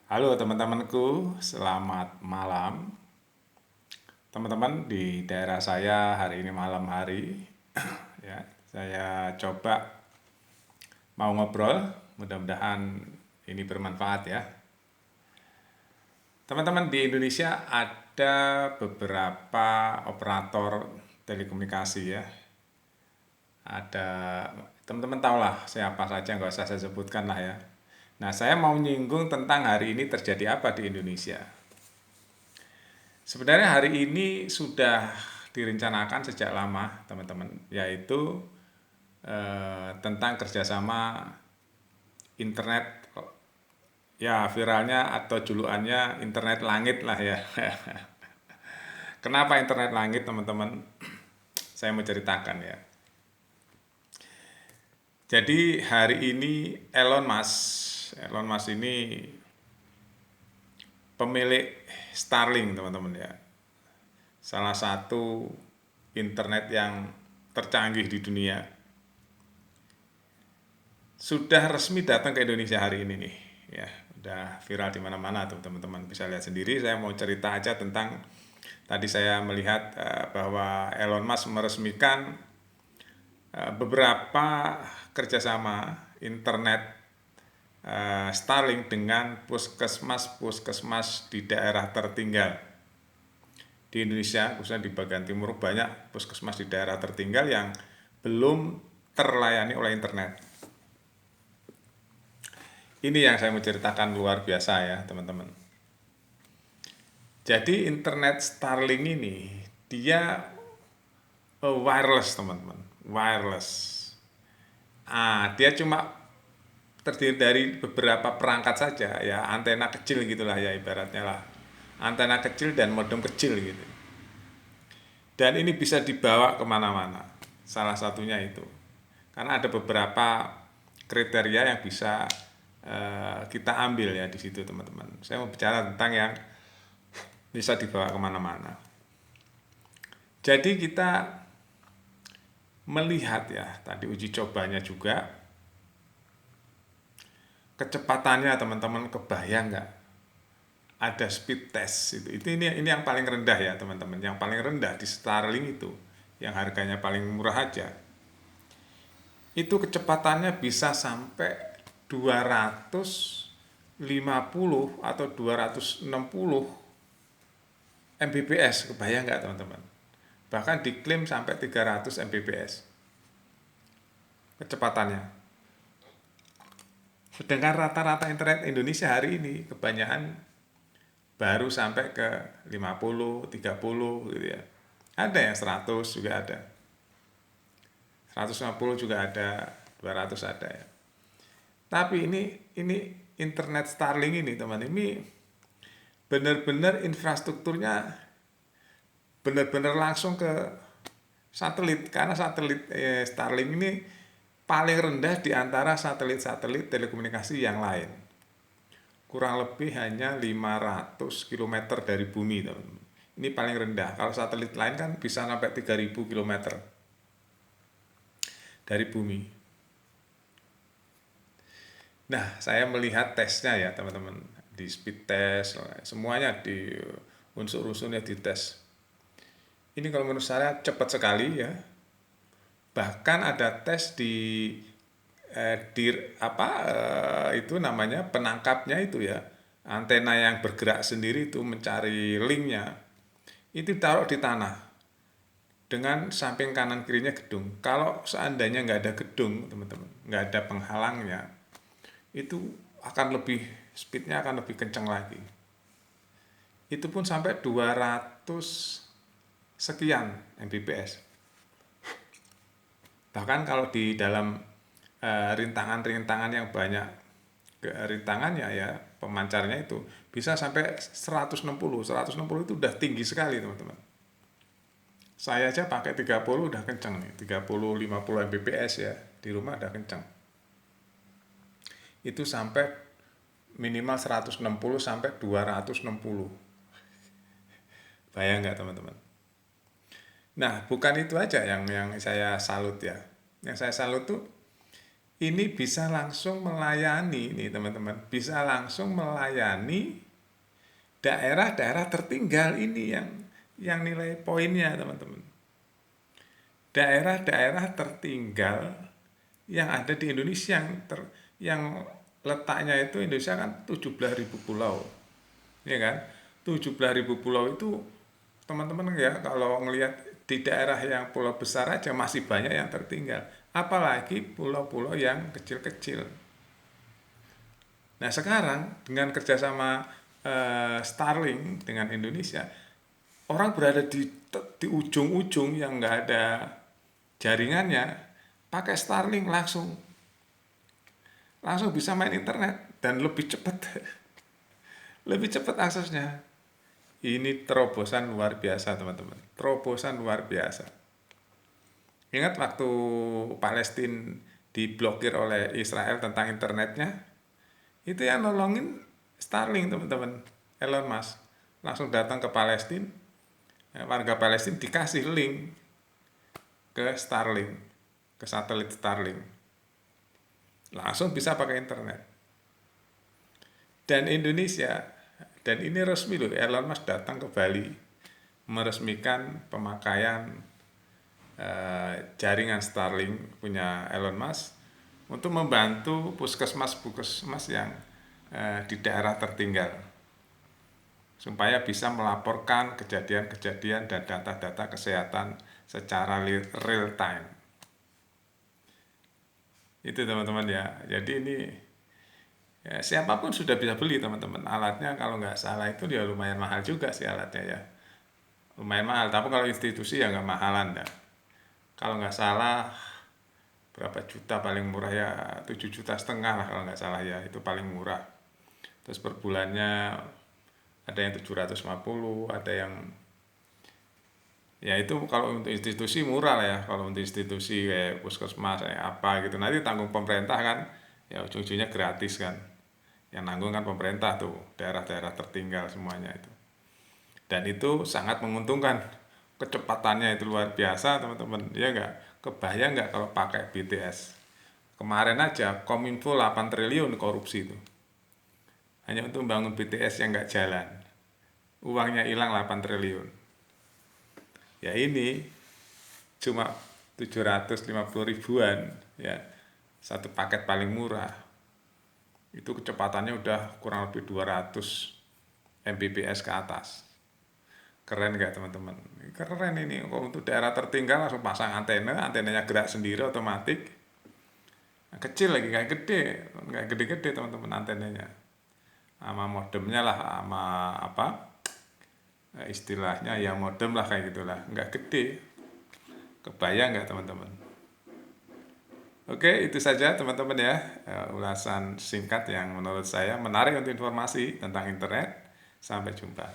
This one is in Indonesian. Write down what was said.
Halo teman-temanku, selamat malam. Teman-teman di daerah saya hari ini malam hari, ya, saya coba mau ngobrol. Mudah-mudahan ini bermanfaat ya. Teman-teman di Indonesia ada beberapa operator telekomunikasi ya. Ada teman-teman tahulah siapa saja, nggak usah saya sebutkan lah ya. Nah, saya mau nyinggung tentang hari ini terjadi apa di Indonesia. Sebenarnya hari ini sudah direncanakan sejak lama, teman-teman, yaitu tentang kerjasama internet, ya viralnya atau julukannya internet langit lah ya. Kenapa internet langit, teman-teman? Saya mau ceritakan ya. Jadi hari ini Elon Musk ini pemilik Starlink, teman-teman ya. Salah satu internet yang tercanggih di dunia sudah resmi datang ke Indonesia hari ini nih ya, udah viral di mana-mana tuh, teman-teman bisa lihat sendiri. Saya mau cerita aja tentang tadi saya melihat bahwa Elon Musk meresmikan beberapa kerjasama internet Starlink dengan puskesmas di daerah tertinggal di Indonesia, khususnya di bagian timur. Banyak puskesmas di daerah tertinggal yang belum terlayani oleh internet. Ini yang saya mau ceritakan, luar biasa ya teman-teman. Jadi internet Starlink ini dia wireless, teman-teman, wireless. Dia cuma terdiri dari beberapa perangkat saja ya, antena kecil gitulah ya ibaratnya lah. Antena kecil dan modem kecil gitu. Dan ini bisa dibawa kemana-mana. Salah satunya itu. Karena ada beberapa kriteria yang bisa kita ambil ya di situ, teman-teman. Saya mau bicara tentang yang bisa dibawa kemana-mana. Jadi kita melihat ya tadi uji cobanya juga, kecepatannya teman-teman kebayang nggak? Ada speed test ini yang paling rendah ya teman-teman, yang paling rendah di Starlink itu, yang harganya paling murah aja. Itu kecepatannya bisa sampai 250 atau 260 Mbps, kebayang nggak teman-teman? Bahkan diklaim sampai 300 Mbps kecepatannya. Sedangkan rata-rata internet Indonesia hari ini kebanyakan baru sampai ke 50, 30 gitu ya. Ada yang 100 juga ada. 150 juga ada, 200 ada ya. Tapi ini internet Starlink ini, teman, ini benar-benar infrastrukturnya benar-benar langsung ke satelit, karena satelit Starlink ini paling rendah di antara satelit-satelit telekomunikasi yang lain. Kurang lebih hanya 500 km dari bumi, teman-teman. Ini paling rendah. Kalau satelit lain kan bisa sampai 3000 km dari bumi. Nah, saya melihat tesnya ya teman-teman, di speed test, semuanya di unsur-unsurnya dites. Ini kalau menurut saya cepat sekali ya. Bahkan ada tes di apa itu namanya penangkapnya itu ya, antena yang bergerak sendiri itu mencari linknya, itu taruh di tanah dengan samping kanan kirinya gedung. Kalau seandainya nggak ada gedung, teman-teman, nggak ada penghalangnya, itu akan lebih, speednya akan lebih kencang lagi. Itu pun sampai 200 sekian Mbps. Bahkan kalau di dalam rintangan-rintangan yang banyak rintangannya ya, pemancarnya itu bisa sampai 160. 160 itu udah tinggi sekali, teman-teman. Saya aja pakai 30 udah kencang nih, 30 50 Mbps ya, di rumah udah kencang. Itu sampai minimal 160 sampai 260. Bayang nggak, teman-teman? Nah, bukan itu aja yang saya salut ya. Yang saya salut tuh ini bisa langsung melayani nih teman-teman, bisa langsung melayani daerah-daerah tertinggal ini yang nilai poinnya teman-teman. Daerah-daerah tertinggal yang ada di Indonesia yang letaknya itu Indonesia kan 17.000 pulau. Ya kan? 17.000 pulau itu teman-teman ya kalau ngelihat di daerah yang pulau besar aja masih banyak yang tertinggal. Apalagi pulau-pulau yang kecil-kecil. Nah sekarang dengan kerjasama Starlink dengan Indonesia, orang berada di ujung-ujung yang nggak ada jaringannya, pakai Starlink langsung langsung bisa main internet dan lebih cepat lebih cepat aksesnya. Ini terobosan luar biasa teman-teman, terobosan luar biasa. Ingat waktu Palestina diblokir oleh Israel tentang internetnya, itu yang nolongin Starlink teman-teman, Elon Musk langsung datang ke Palestina, warga Palestina dikasih link ke Starlink, ke satelit Starlink, langsung bisa pakai internet. Dan Indonesia, dan ini resmi loh, Elon Musk datang ke Bali meresmikan pemakaian jaringan Starlink punya Elon Musk untuk membantu puskesmas-puskesmas yang di daerah tertinggal supaya bisa melaporkan kejadian-kejadian dan data-data kesehatan secara real time. Itu teman-teman ya. Jadi ini ya, siapapun sudah bisa beli teman-teman. Alatnya kalau nggak salah itu dia lumayan mahal juga sih alatnya ya. Lumayan mahal, tapi kalau institusi ya nggak mahalan dah. Kalau nggak salah berapa juta paling murah ya, 7,5 juta lah kalau nggak salah ya, itu paling murah. Terus per bulannya ada yang 750, ada yang ya itu kalau untuk institusi murah lah ya. Kalau untuk institusi kayak puskesmas kayak apa gitu nanti tanggung pemerintah kan, ya ujung-ujungnya gratis kan. Yang nanggung kan pemerintah tuh, daerah-daerah tertinggal semuanya itu. Dan itu sangat menguntungkan, kecepatannya itu luar biasa teman-teman. Ya nggak, kebayang nggak kalau pakai BTS. Kemarin aja Kominfo 8 triliun korupsi itu, hanya untuk membangun BTS yang nggak jalan, uangnya hilang 8 triliun. Ya ini cuma 750 ribuan ya, satu paket paling murah itu kecepatannya udah kurang lebih 200 Mbps ke atas. Keren nggak teman-teman? Keren ini. Kok untuk daerah tertinggal langsung pasang antenanya gerak sendiri otomatis. Kecil lagi, nggak gede-gede teman-teman antenanya. Sama modemnya lah, sama apa? Istilahnya ya modem lah kayak gitulah, nggak gede. Kebayang nggak teman-teman? Oke, itu saja teman-teman ya, ulasan singkat yang menurut saya menarik untuk informasi tentang internet. Sampai jumpa.